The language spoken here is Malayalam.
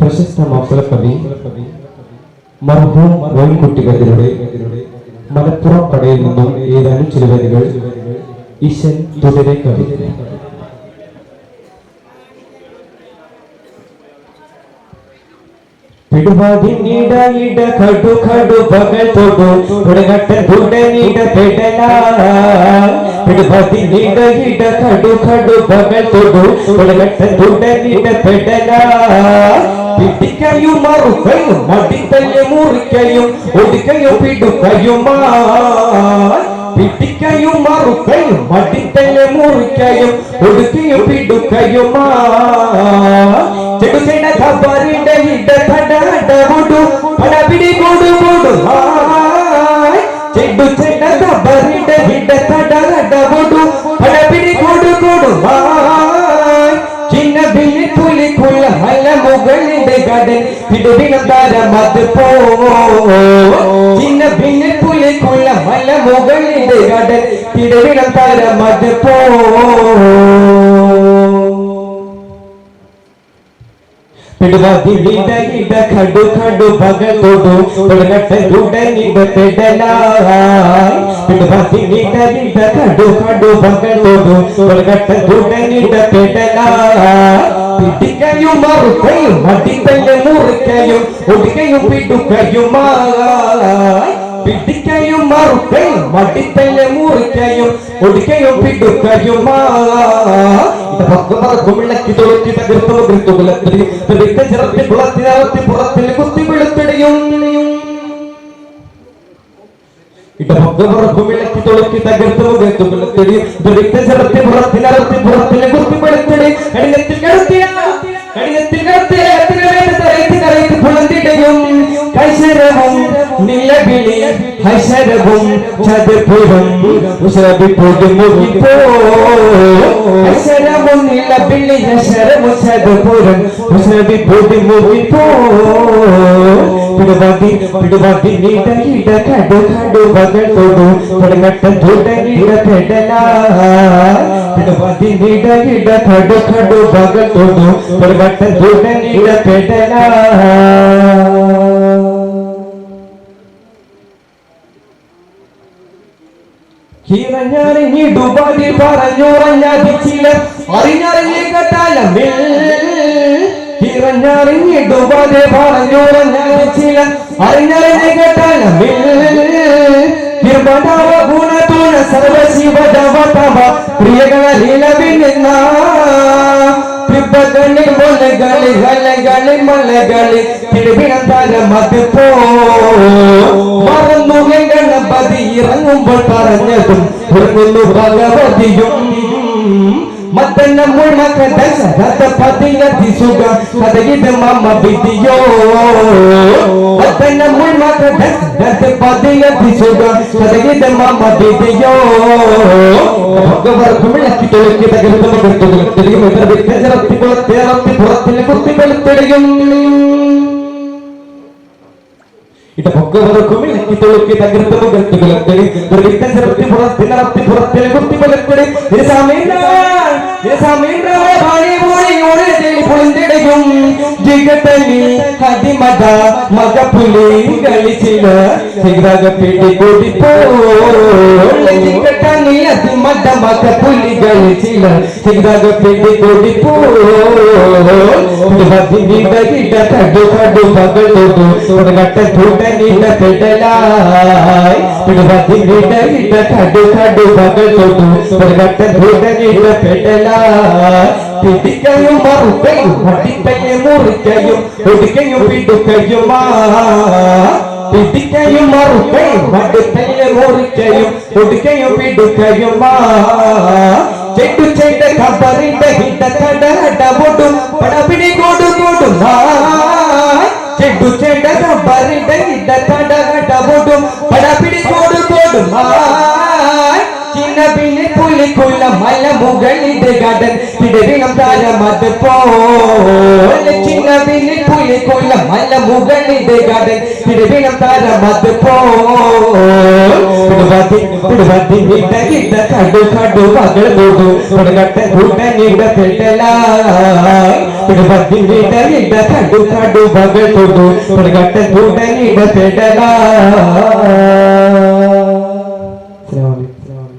പ്രശസ്ത മഫ്സൽ കവി മർഹൂം മോയിൻകുട്ടി ബദിരുടെ മലപ്പുറം പടയിൽ നിന്നും ഏതാനും ചില വരികൾ. ഈശൻ തുടരെ കവി. പിടുവാദിനിട ഇട കടു കടു പകൽ തൊടു ഉടകട്ട ഉടനിട പെടലാ. പിടുവാദിനിട ഇട കടു കടു പകൽ തൊടു ഉടകട്ട ഉടനിട പെടലാ. പിടിക്കയും മറുകയും മടിത്തല്ല് മുറിക്കയും ഒടുക്കയും പിടുക്കയുമാ. പിടിക്കയും മറുകയും മടിത്തല്ല് മുറിക്കയും ഒടുക്കയും പിടുക്കയുമാ. ചെടുചെട ഖബറിന്റെ ഇട കടടവുടു പടപിടി കൊടു കൊടു. ചെടുചെട ഖബറിന്റെ ഇട കടടവുടു പടപിടി കൊടു കൊടു. ചിന്ന ബില്ലി പുലി കുല ഹല മുകളിന്റെ കടൽ പിടുവിനം താരമത് പോ. ചിന്ന ബില്ലി പുലി കുല ഹല മുകളിന്റെ കടൽ പിടുവിനം താരമത് പോ. പിടുവാദിനിട ഇട കടു കടു പകൽ തൊടു ഉടകട്ട ഉടനിട പെടലായി. പിടുവാദിനിട ഇട കടു കടു പകൽ തൊടു ഉടകട്ട ഉടനിട പെടലായി. പിടിക്കയും മറുകയും മടിത്തല്ല് മുറിക്കയും ഒടുകയും പിടുക്കയുമായി. പിടിക്കയും മറുകയും മടിത്തല്ല് മുറിക്കയും ഒടുകയും പിടുക്കയുമായി. കുമിളക്കി തൊളുക്കി തകർത്തു കുലത്തിരി ചിറത്തി കുളത്തിനകത്തി പുറത്തിൽ കുത്തി വെളുത്തിടയും. കുമിളക്കി തൊളുക്കി തകർത്തു കുലത്തിരി ചിറത്തി പുറത്തിനകത്തി പുറത്തിൽ കുത്തി വെളുത്തിടി. കടിനത്തിൽ കടത്തിയ കടിനത്തിൽ കടത്തിയ പുളന്തിടയും. കൈശരവും നിലവിളി ഹൈശരവും ചതുർഭുജം മുകിപ്പോ. ഹൈശരവും നിലവിളി ഹൈശരവും ചതുർഭുജം മുകിപ്പോ. പിടുവാദിനിട ഇട കടു കടു പകൽ തൊടു ഉടകട്ട ഉടനിട പെടലായി. പിടുവാദിനിട ഇട കടു കടു പകൽ തൊടു ഉടകട്ട ഉടനിട പെടലായി. ിടുപതി പറഞ്ഞുറഞ്ഞിച്ചില്ല അറിഞ്ഞറിഞ്ഞ കട്ടാലമിൽ. ിടുപതി പറഞ്ഞുറഞ്ഞിച്ചില്ല അറിഞ്ഞറിഞ്ഞ കട്ടാലമിൽ. ഗുണതുണ സർവശിവതവതവ പ്രിയകളിലവിൽ നിന്ന ിൽ മലകളി ഹലകളി മലകളി തിരുവിനന്തരമത് പോ. മറന്നു ഗണപതി ഇറങ്ങുമ്പോൾ പറഞ്ഞതും ഉറങ്ങുന്നു ഭഗവതിയും. മത്തന്ന മുൾമകഥപതിയതി സുഖ കഥയിത് മമ വിധിയോ. മത്തന്ന മുൾമകഥപതിയതി സുഖ കഥയിത് മമ വിധിയോ. ഭഗവർക്കും ഇളക്കി തൊളുക്കി തകർത്തു ചിറത്തി കുളത്തേറത്തി പുറത്തിൽ കുത്തി വെളുത്തിടയും. ഭഗവർക്കും ഇളക്കി തൊളുക്കി തകർത്തു കുലത്തിരി ചിറത്തി പുറത്തിനറത്തി പുറത്തിൽ കുത്തി വെളുത്തിടി. ഹതിമത മകപ്പുലി കളിച്ചില്ല പിടി കൂടിപ്പോ. ഹതിമത മകപ്പുലി കളിച്ചില്ല പിടി കൂടിപ്പോ. ഇട കടു കടു പകൽ തൊടു ഉടകട്ട ഉടനിട പെടലായി. ഇട കടു കടു പകൽ തൊടു ഉടകട്ട ഉടനിട പെടലായി. പിടിക്കയും മറുകയും മടിത്തല്ല് മുറിക്കയും ഒടുക്കയും പിടുക്കയുമാ. പിടിക്കയും മറുകയും മടിത്തല്ല് മുറിക്കയും ഒടുക്കയും പിടുക്കയുമാ. ചെട്ടു ചെണ്ട ഖബറിന്റെ ഹിട കടടവുടും പടപിടി കൊടു കൊടും. ചെട്ടു ചെണ്ട ഖബറിന്റെ ഹിട കടടവുടും പടപിടി കൊടു കൊടും. ചിന്ന പിന്നെ പുലിക്കുള്ള മല മുകളിന്റെ ഗാർഡൻ പിടവിണം താരമത് പോലെ ചിന്ന പിന്നെ പുലിക്കുള്ള മല മുകളിന്റെ ഗാർഡൻ പിടവിണം താരമത് പിടുവത്തി ഇട ഇട കടു കടു പകൾ തൊടു പടകട്ട കൂട്ടനിട പെടലായി പിടുവത്തി ഇട ഇട കടു കടു പകൾ തൊടു പടകട്ട കൂട്ടനിട പെടലായി